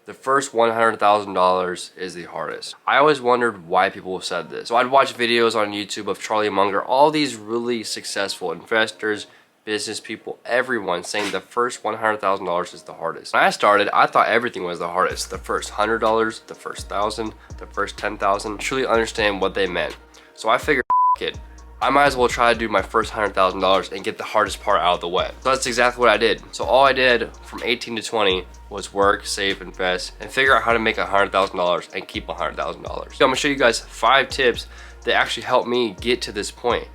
the first $100,000 is the hardest. I always wondered why people said this. So I'd watch videos on YouTube of Charlie Munger, all these really successful investors, business people, everyone saying the first $100,000 is the hardest. When I started, I thought everything was the hardest. The first $100, the first $1,000, the first $10,000. Truly understand what they meant. So I figured, it, I might as well try to do my first $100,000 and get the hardest part out of the way. So that's exactly what I did. So all I did from 18 to 20 was work, save, invest, and figure out how to make $100,000 and keep $100,000. So I'm gonna show you guys 5 tips that actually helped me get to this point.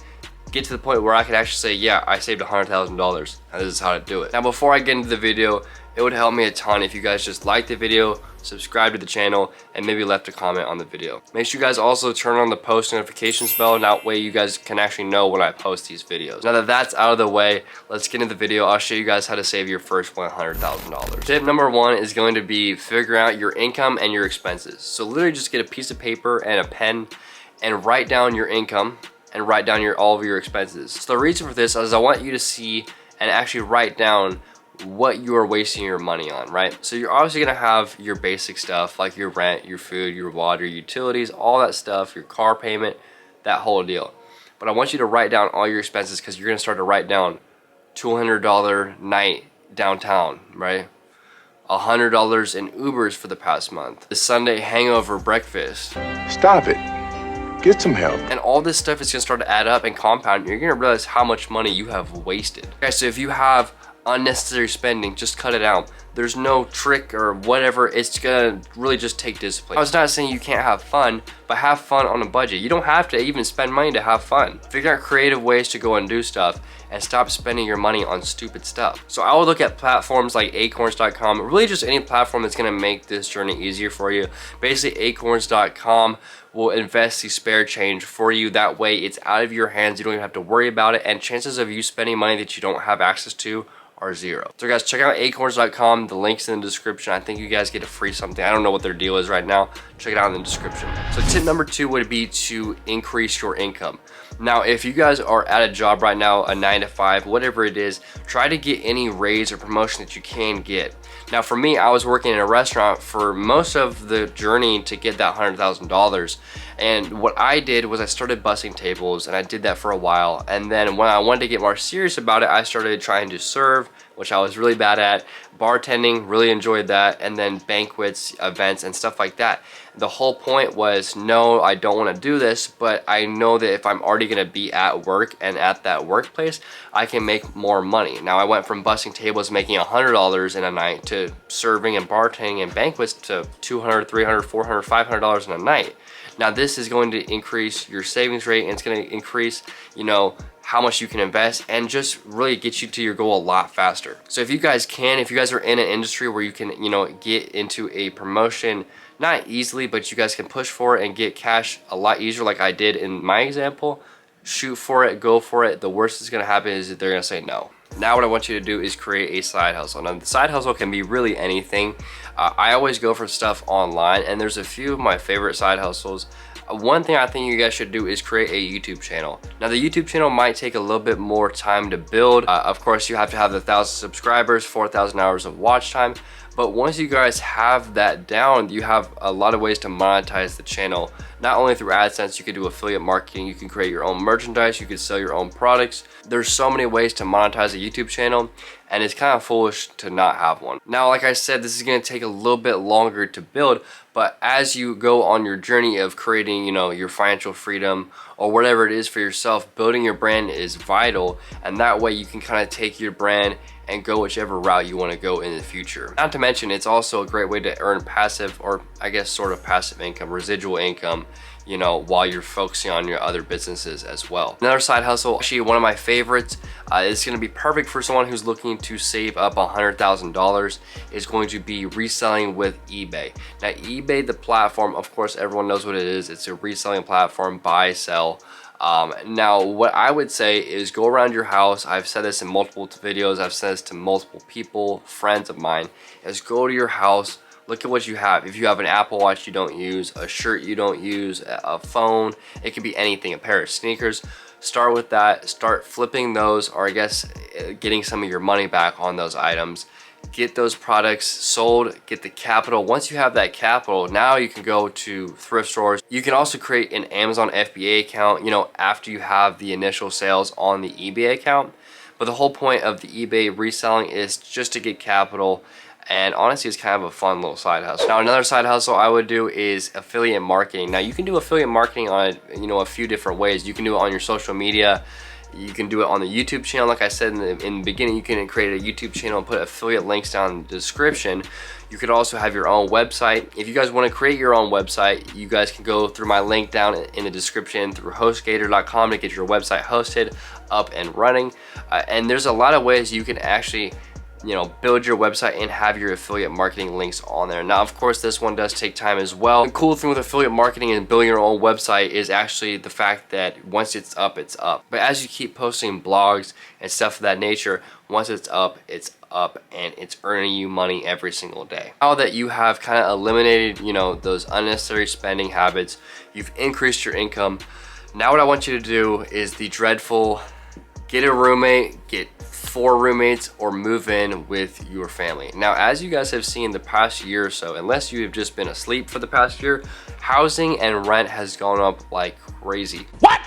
Get to the point where I could actually say, yeah, I saved $100,000 and this is how to do it. Now, before I get into the video, it would help me a ton if you guys just liked the video, subscribe to the channel, and maybe left a comment on the video. Make sure you guys also turn on the post notifications bell, and that way you guys can actually know when I post these videos. Now that that's out of the way, let's get into the video. I'll show you guys how to save your first $100,000. Tip number 1 is going to be figure out your income and your expenses. So literally just get a piece of paper and a pen and write down your income and write down all of your expenses. So the reason for this is I want you to see and actually write down what you are wasting your money on, right? So you're obviously gonna have your basic stuff like your rent, your food, your water, utilities, all that stuff, your car payment, that whole deal. But I want you to write down all your expenses because you're gonna start to write down $200 night downtown, right? $100 in Ubers for the past month. The Sunday hangover breakfast. Stop it. Get some help. And all this stuff is gonna start to add up and compound. You're gonna realize how much money you have wasted. Okay, so if you have unnecessary spending, just cut it out. There's no trick or whatever. It's gonna really just take discipline. I was not saying you can't have fun, but have fun on a budget. You don't have to even spend money to have fun. Figure out creative ways to go and do stuff and stop spending your money on stupid stuff. So I would look at platforms like acorns.com, really just any platform that's gonna make this journey easier for you. Basically, acorns.com will invest the spare change for you. That way it's out of your hands. You don't even have to worry about it. And chances of you spending money that you don't have access to are 0. So guys, check out acorns.com. The link's in the description. I think you guys get a free something. I don't know what their deal is right now. Check it out in the description. So tip number 2 would be to increase your income. Now, if you guys are at a job right now, a 9 to 5, whatever it is, try to get any raise or promotion that you can get. Now, for me, I was working in a restaurant for most of the journey to get that $100,000. And what I did was I started bussing tables, and I did that for a while. And then when I wanted to get more serious about it, I started trying to serve, which I was really bad at. Bartending, really enjoyed that. And then banquets, events, and stuff like that. The whole point was, no, I don't want to do this, but I know that if I'm already going to be at work and at that workplace, I can make more money. Now, I went from bussing tables making $100 in a night to serving and bartending and banquets to $200, $300, $400, $500 in a night. Now, this is going to increase your savings rate, and it's going to increase, you know, how much you can invest and just really get you to your goal a lot faster. So if you guys are in an industry where you can, you know, get into a promotion, not easily, but you guys can push for it and get cash a lot easier like I did in my example, shoot for it, go for it. The worst that's gonna happen is that they're gonna say no. Now what I want you to do is create a side hustle. Now the side hustle can be really anything. I always go for stuff online, and there's a few of my favorite side hustles. One thing I think you guys should do is create a YouTube channel. Now the YouTube channel might take a little bit more time to build. Of course, you have to have the 1,000 subscribers, 4,000 hours of watch time. But once you guys have that down, you have a lot of ways to monetize the channel. Not only through AdSense, you can do affiliate marketing, you can create your own merchandise, you can sell your own products. There's so many ways to monetize a YouTube channel, and it's kind of foolish to not have one. Now, like I said, this is gonna take a little bit longer to build, but as you go on your journey of creating, you know, your financial freedom or whatever it is for yourself, building your brand is vital, and that way you can kind of take your brand and go whichever route you want to go in the future. Not to mention, it's also a great way to earn passive, or I guess sort of passive income, residual income, you know, while you're focusing on your other businesses as well. Another side hustle, actually one of my favorites, is going to be perfect for someone who's looking to save up $100,000, is going to be reselling with eBay. Now eBay, the platform, of course everyone knows what it is. It's a reselling platform, buy, sell. Now what I would say is go around your house. I've said this in multiple videos, I've said this to multiple people, friends of mine, is go to your house, look at what you have. If you have an Apple Watch you don't use, a shirt you don't use, a phone, it could be anything, a pair of sneakers, start with that, start flipping those, or I guess getting some of your money back on those items. get those products sold, get the capital. Once you have that capital, now you can go to thrift stores. You can also create an Amazon FBA account, you know, after you have the initial sales on the eBay account. But the whole point of the eBay reselling is just to get capital, and honestly it's kind of a fun little side hustle. Now another side hustle I would do is affiliate marketing. Now you can do affiliate marketing on, you know, a few different ways. You can do it on your social media. You can do it on the YouTube channel. Like I said in the beginning, you can create a YouTube channel and put affiliate links down in the description. You could also have your own website. If you guys want to create your own website, you guys can go through my link down in the description through hostgator.com to get your website hosted, up and running. And there's a lot of ways you can actually, you know, build your website and have your affiliate marketing links on there. Now, of course, this one does take time as well. The cool thing with affiliate marketing and building your own website is actually the fact that once it's up, it's up. But as you keep posting blogs and stuff of that nature, once it's up, and it's earning you money every single day. Now that you have kind of eliminated, you know, those unnecessary spending habits, you've increased your income. Now what I want you to do is the dreadful, get a roommate, get 4 roommates, or move in with your family. Now, as you guys have seen the past year or so, unless you have just been asleep for the past year, housing and rent has gone up like crazy. What?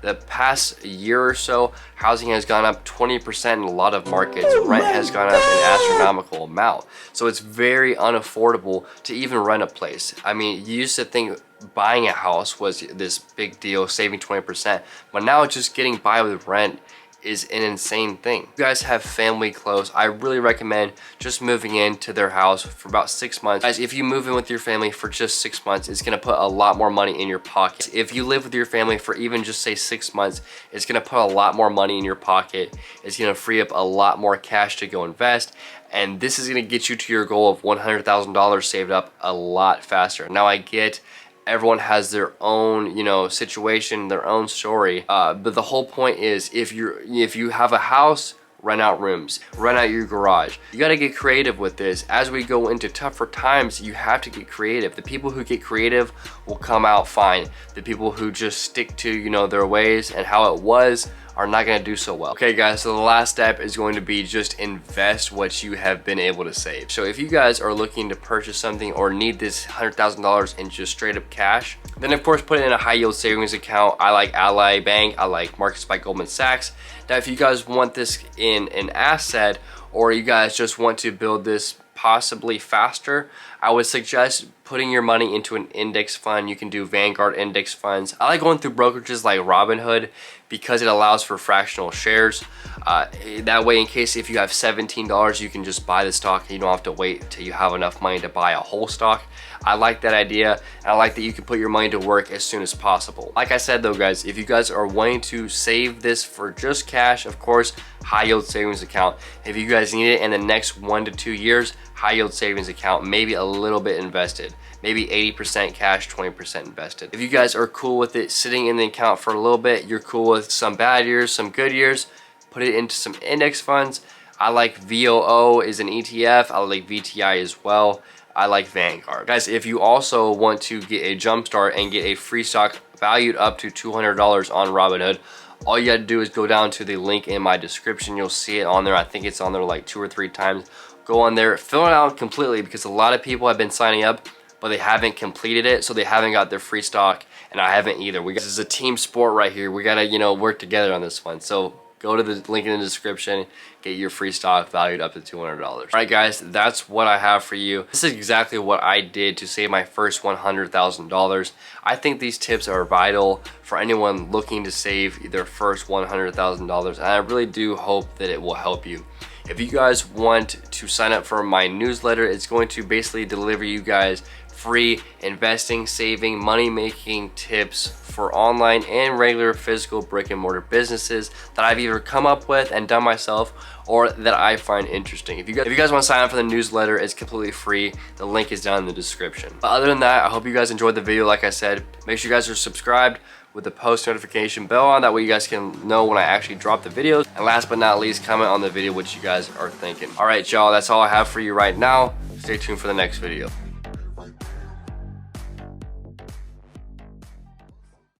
The past year or so, housing has gone up 20% in a lot of markets. Rent has gone up an astronomical amount. So it's very unaffordable to even rent a place. I mean, you used to think buying a house was this big deal, saving 20%, but now just getting by with rent is an insane thing. If you guys have family close, I really recommend just moving into their house for about 6 months. Guys, if you move in with your family for just 6 months, it's gonna put a lot more money in your pocket. If you live with your family for even just say 6 months, it's gonna put a lot more money in your pocket. It's gonna free up a lot more cash to go invest. And this is gonna get you to your goal of $100,000 saved up a lot faster. Now I get everyone has their own, you know, situation, their own story, but the whole point is if you have a house, rent out rooms, rent out your garage. You got to get creative with this. As we go into tougher times, you have to get creative. The people who get creative will come out fine. The people who just stick to, you know, their ways and how it was are not going to do so well. Okay guys, so the last step is going to be just invest what you have been able to save. So if you guys are looking to purchase something or need this $100,000 in just straight up cash, then of course put it in a high yield savings account. I like Ally Bank, I like Markets by Goldman Sachs. Now if you guys want this in an asset, or you guys just want to build this possibly faster, I would suggest putting your money into an index fund. You can do Vanguard index funds. I like going through brokerages like Robinhood because it allows for fractional shares. That way, in case if you have $17, you can just buy the stock and you don't have to wait until you have enough money to buy a whole stock. I like that idea, and I like that you can put your money to work as soon as possible. Like I said though guys, if you guys are wanting to save this for just cash, of course, high yield savings account. If you guys need it in the next 1 to 2 years, high yield savings account, maybe a little bit invested, maybe 80% cash, 20% invested. If you guys are cool with it sitting in the account for a little bit, you're cool with some bad years, some good years, put it into some index funds. I like VOO is an ETF. I like VTI as well. I like Vanguard. Guys, if you also want to get a jump start and get a free stock valued up to $200 on Robinhood, all you gotta do is go down to the link in my description. You'll see it on there. I think it's on there like 2 or 3 times. Go on there, fill it out completely, because a lot of people have been signing up, but they haven't completed it, so they haven't got their free stock, and I haven't either. This is a team sport right here. We gotta, you know, work together on this one. So go to the link in the description, get your free stock valued up to $200. All right guys, that's what I have for you. This is exactly what I did to save my first $100,000. I think these tips are vital for anyone looking to save their first $100,000, and I really do hope that it will help you. If you guys want to sign up for my newsletter, it's going to basically deliver you guys free investing, saving, money-making tips for online and regular physical brick and mortar businesses that I've either come up with and done myself, or that I find interesting. If you guys want to sign up for the newsletter, it's completely free. The link is down in the description. But other than that, I hope you guys enjoyed the video. Like I said, make sure you guys are subscribed with the post notification bell on. That way you guys can know when I actually drop the videos. And last but not least, comment on the video what you guys are thinking. All right, y'all, that's all I have for you right now. Stay tuned for the next video.